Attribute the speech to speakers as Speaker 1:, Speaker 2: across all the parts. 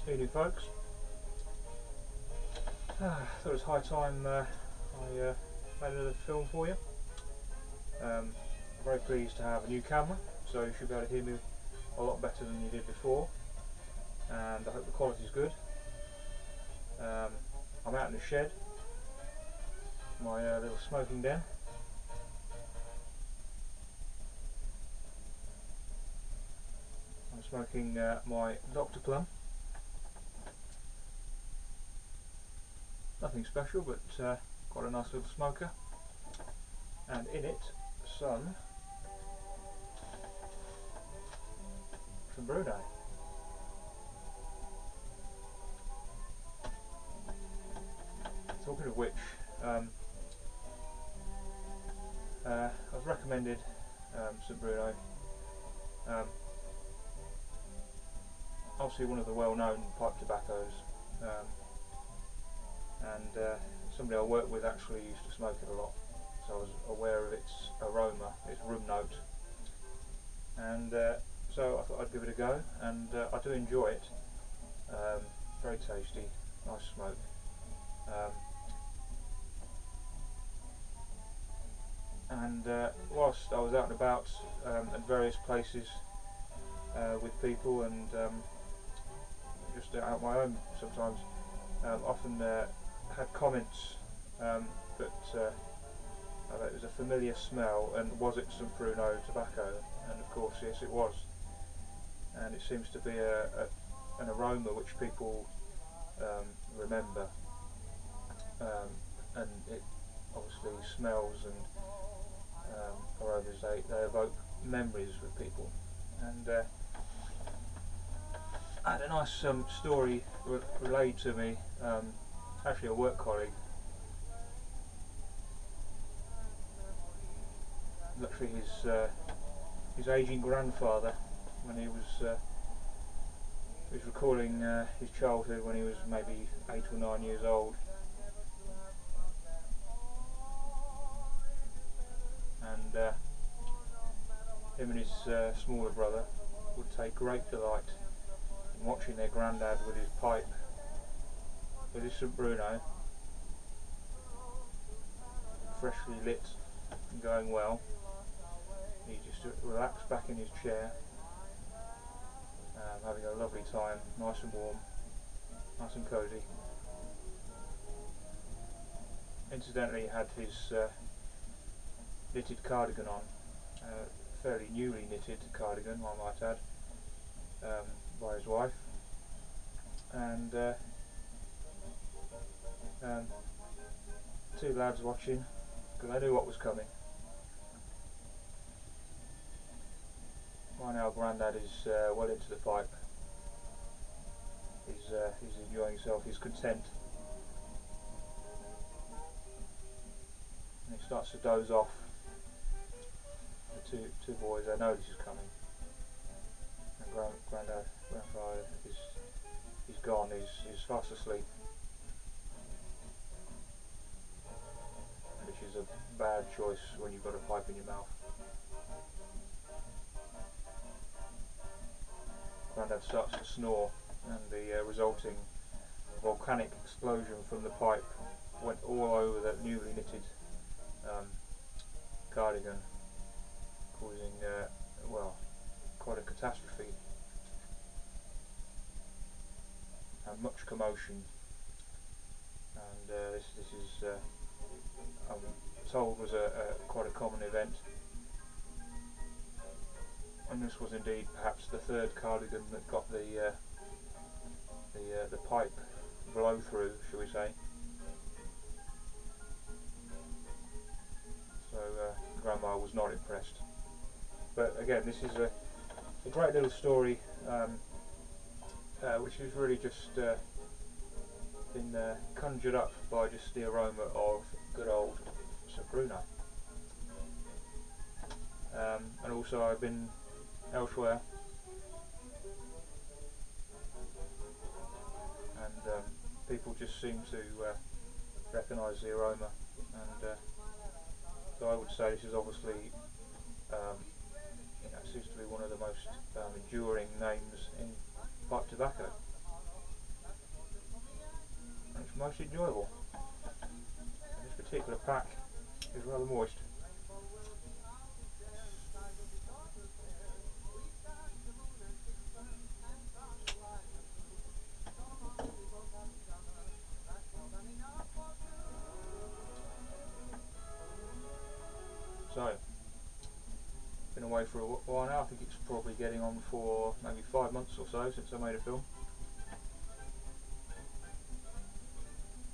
Speaker 1: Evening, folks. Thought it was high time I made another film for you. I'm very pleased to have a new camera, so you should be able to hear me a lot better than you did before, and I hope the quality is good. I'm out in the shed, my little smoking den. I'm smoking my Dr. Plum. Nothing special, but quite a nice little smoker, and in it some Bruno. Talking of which, I was recommended St Bruno. Obviously one of the well-known pipe tobaccos, and somebody I work with actually used to smoke it a lot, so I was aware of its aroma, its room note, and so I thought I'd give it a go, and I do enjoy it. Very tasty, nice smoke. And whilst I was out and about at various places with people, and just out on my own sometimes, often had comments that it was a familiar smell, and was it some Bruno tobacco? And of course, yes, it was. And it seems to be an aroma which people remember, and it obviously smells and aromas, they evoke memories with people. And I had a nice story relayed to me, actually a work colleague, literally his aging grandfather, when he was recalling his childhood when he was maybe 8 or 9 years old. And him and his smaller brother would take great delight in watching their granddad with his pipe, with his St Bruno, freshly lit and going well. He just relaxed back in his chair, having a lovely time, nice and warm, nice and cosy. Incidentally, he had his knitted cardigan on, fairly newly knitted cardigan, I might add, by his wife, and two lads watching, because they knew what was coming. By now Grandad is well into the pipe. He's enjoying himself, he's content, and he starts to doze off. The two boys, they know this is coming, and grandfather he's gone, he's fast asleep, which is a bad choice when you've got a pipe in your mouth. Grandad starts to snore, and the resulting volcanic explosion from the pipe went all over that newly knitted cardigan, causing well, quite a catastrophe and much commotion. And this is I'm told was quite a common event, and this was indeed perhaps the third cardigan that got the pipe blow through, shall we say. So Grandma was not impressed. But again, this is a great little story, which is really just been conjured up by just the aroma of good old St Bruno. And also I've been elsewhere, and people just seem to recognise the aroma, and so I would say this is obviously seems to be one of the most enduring names in pipe tobacco. most enjoyable. And this particular pack is rather moist. So, been away for a while now. I think it's probably getting on for maybe 5 months or so since I made a film.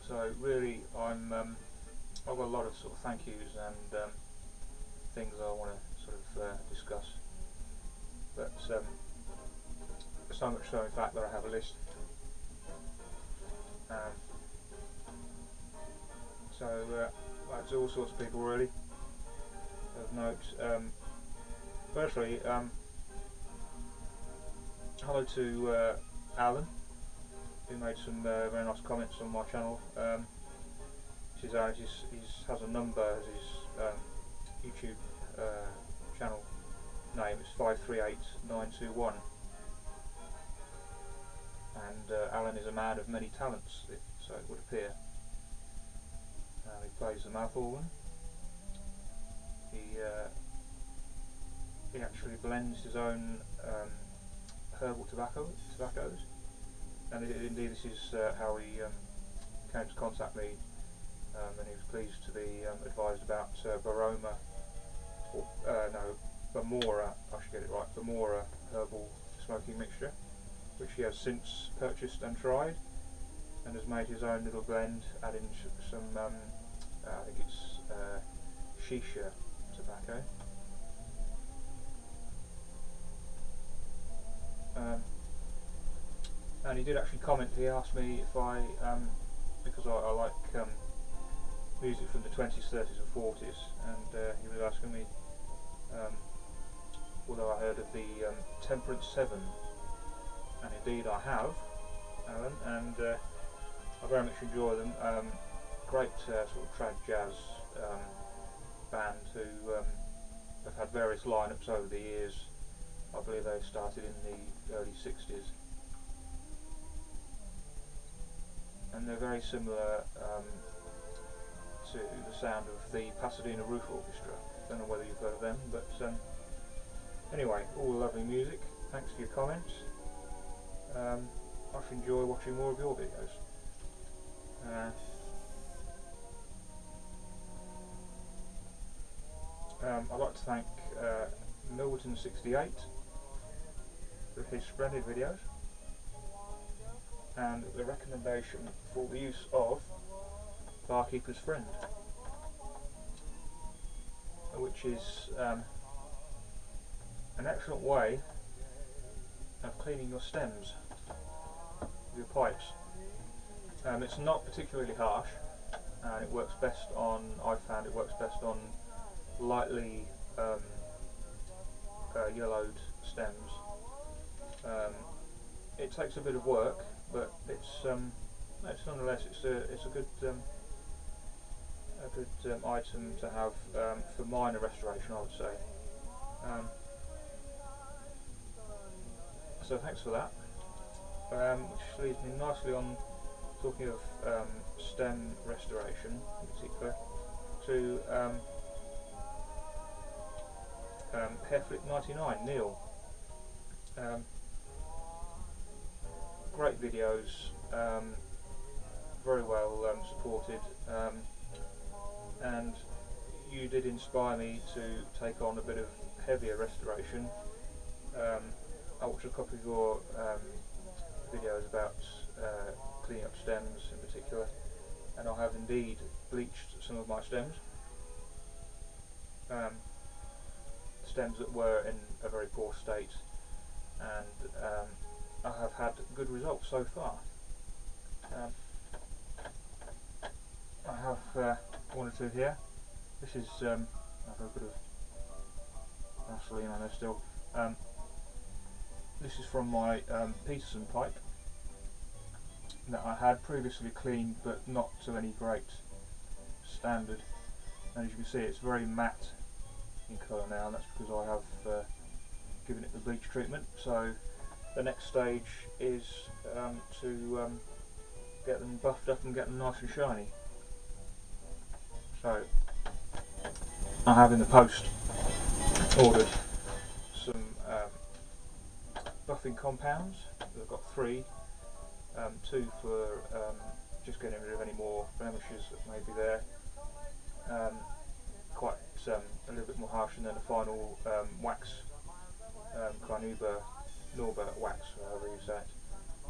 Speaker 1: So really, I've got a lot of sort of thank yous and things I want to sort of discuss. But so much so, in fact, that I have a list. So that's all sorts of people really of note. Firstly, hello to Alan, who made some very nice comments on my channel. He has a number as his YouTube channel name. It's 538921, and Alan is a man of many talents, so it would appear. He plays the mouth organ. He actually blends his own herbal tobaccos, and indeed this is how he came to contact me, and he was pleased to be advised about Bamora, I should get it right, Bamora herbal smoking mixture, which he has since purchased and tried, and has made his own little blend, adding some, I think it's shisha tobacco. And he did actually comment. He asked me if I, because I like music from the 20s, 30s and 40s, and he was asking me whether I heard of the Temperance 7, and indeed I have, Alan, and I very much enjoy them. Great sort of trad jazz band who have had various lineups over the years. I believe they started in the early 60s, and they're very similar to the sound of the Pasadena Roof Orchestra. Don't know whether you've heard of them, but anyway, all lovely music. Thanks for your comments. I should enjoy watching more of your videos. I'd like to thank Milton68 for his splendid videos, and the recommendation for the use of Barkeeper's Friend, which is an excellent way of cleaning your stems, your pipes. It's not particularly harsh, and it works best on, I've found it works best on lightly yellowed stems. It takes a bit of work, but it's nonetheless it's a good item to have for minor restoration, I would say. So thanks for that, which leads me nicely on, talking of stem restoration in particular, to Hairflip99, Neil. Great videos, very well supported, and you did inspire me to take on a bit of heavier restoration. I watched a couple of your videos about cleaning up stems in particular, and I have indeed bleached some of my stems. Stems that were in a very poor state, and I have had good results so far. I have one or two here. This is I have a bit of gasoline on there still. This is from my Peterson pipe that I had previously cleaned, but not to any great standard. And as you can see, it's very matte in colour now, and that's because I have given it the bleach treatment. So the next stage is to get them buffed up and get them nice and shiny. So I have in the post ordered some buffing compounds. I've got 3, 2 for just getting rid of any more blemishes that may be there. Quite a little bit more harsh, and then the final wax, Carnauba Norbert wax, however you say it,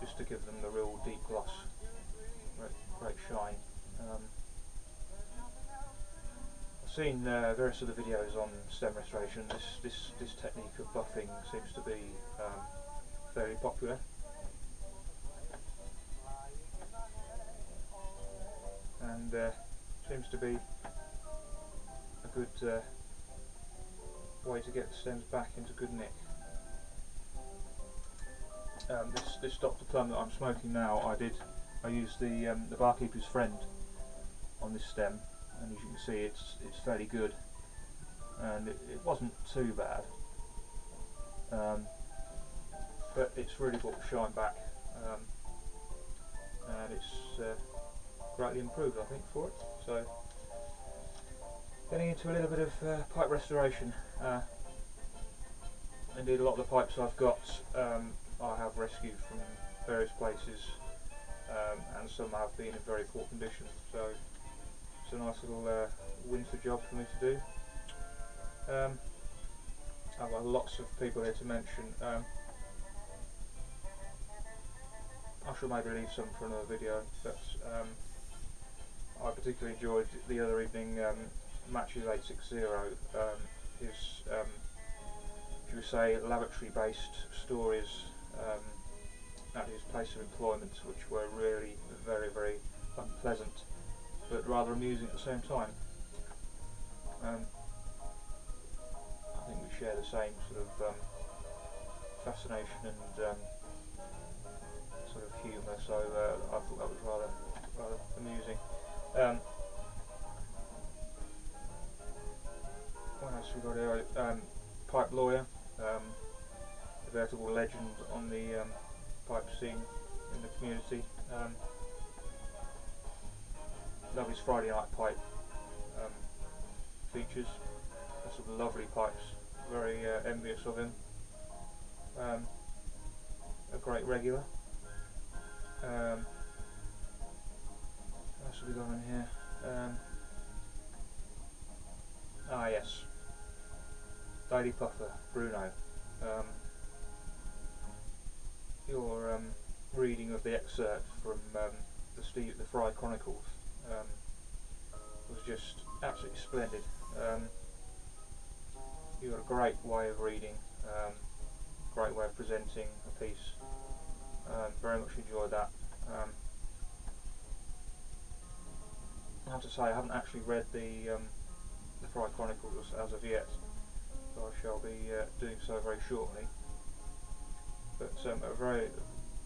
Speaker 1: just to give them the real deep gloss, great shine. I've seen various other videos on stem restoration. This technique of buffing seems to be fairly popular. And seems to be a good way to get the stems back into good nick. This Dr. Plum that I'm smoking now, I used the Barkeeper's Friend on this stem, and as you can see, it's fairly good, and it wasn't too bad, but it's really brought the shine back, and it's greatly improved, I think, for it. So getting into a little bit of pipe restoration. Indeed, a lot of the pipes I've got I have rescued from various places, and some have been in very poor condition, so it's a nice little winter job for me to do. I've got lots of people here to mention. I should maybe leave some for another video, but I particularly enjoyed the other evening Matches 860, his should we say laboratory based stories at his place of employment, which were really very, very unpleasant but rather amusing at the same time. I think we share the same sort of fascination and sort of humour, so I thought that was rather amusing. What else we got here? Pipe Lawyer, a veritable legend on the pipe scene in the community. Love his Friday night pipe features. Some lovely pipes. Very envious of him. A great regular. What else have we got in here? Yes, Daily Puffer, Bruno. Your reading of the excerpt from the Fry Chronicles was just absolutely splendid. You got a great way of reading, great way of presenting a piece. Very much enjoyed that. I have to say, I haven't actually read the Fry Chronicles as of yet, so I shall be doing so very shortly. But a very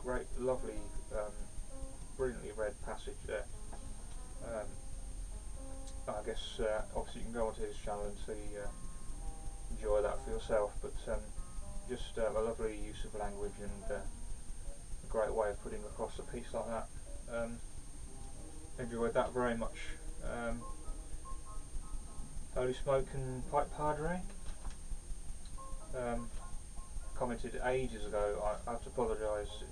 Speaker 1: great, lovely, brilliantly read passage there. I guess obviously you can go onto his channel and see, enjoy that for yourself, but just a lovely use of language and a great way of putting across a piece like that. Enjoyed that very much. Holy Smoke and Pipe Padre commented ages ago. I have to apologise,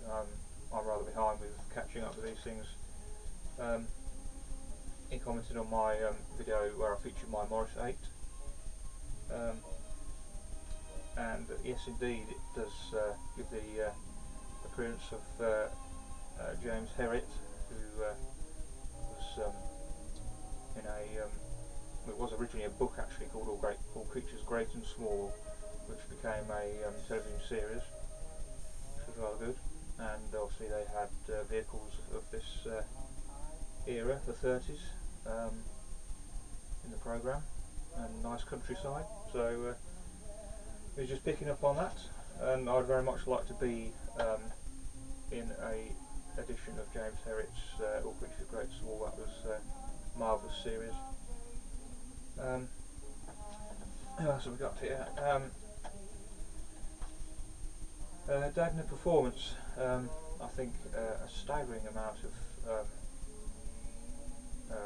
Speaker 1: I'm rather behind with catching up with these things. He commented on my video where I featured my Morris 8, and yes indeed it does give the appearance of James Herriot, who was in it was originally a book actually called All Creatures Great and Small, which became a television series, which was rather good. And obviously they had vehicles of this era, the 30s, in the programme, and nice countryside, so he was just picking up on that, and I'd very much like to be in a edition of James Herriot's All Creatures Great and Small. That was a marvellous series. Who else have we got here? Dagna Performance. I think a staggering amount of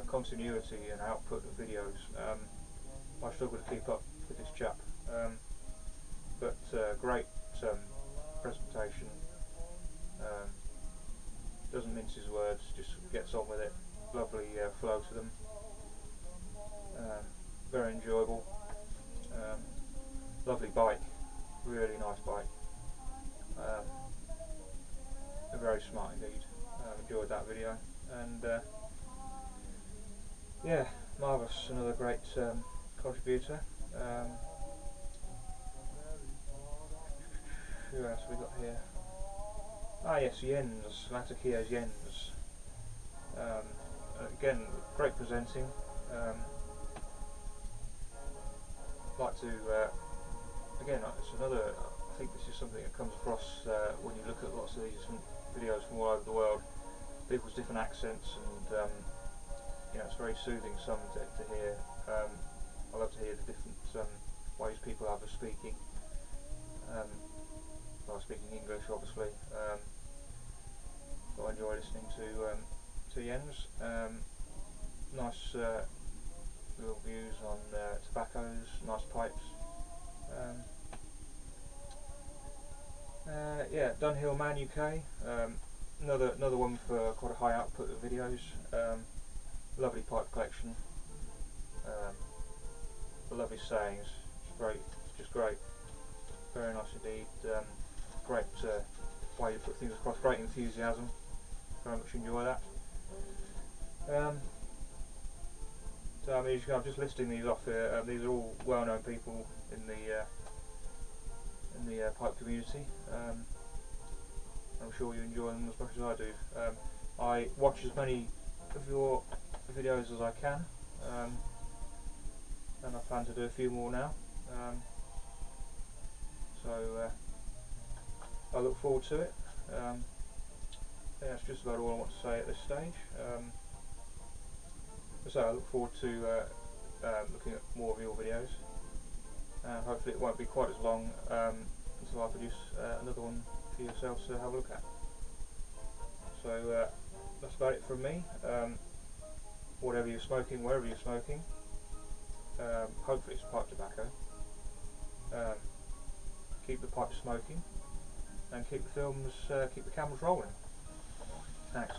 Speaker 1: continuity and output of videos. I struggle to keep up with this chap, but great presentation. Doesn't mince his words, just gets on with it. Lovely flow to them. Very enjoyable. Lovely bike, really nice bike. Very smart indeed. Enjoyed that video, and yeah, marvellous. Another great contributor. Who else have we got here? Ah yes, Jens, Latakia's Jens. Again, great presenting. Like to, again, it's another, I think this is something that comes across when you look at lots of these different videos from all over the world, people's different accents, and you know, it's very soothing some to hear. I love to hear the different ways people have of speaking. Well, speaking English, obviously. So I enjoy listening to Jens. Nice little views on tobaccos, nice pipes. Yeah, Dunhill Man UK. Another one for quite a high output of videos. Lovely pipe collection. Lovely sayings. It's just great. Very nice indeed. Great way to put things across. Great enthusiasm. Very much enjoy that. So I mean, I'm just listing these off here. These are all well-known people in the pipe community. I'm sure you enjoy them as much as I do. I watch as many of your videos as I can, and I plan to do a few more now. So I look forward to it. Yeah, that's just about all I want to say at this stage. So I look forward to looking at more of your videos, and hopefully it won't be quite as long until I produce another one for yourselves to have a look at. So that's about it from me. Whatever you're smoking, wherever you're smoking, hopefully it's pipe tobacco. Keep the pipe smoking, and keep the cameras rolling. Thanks.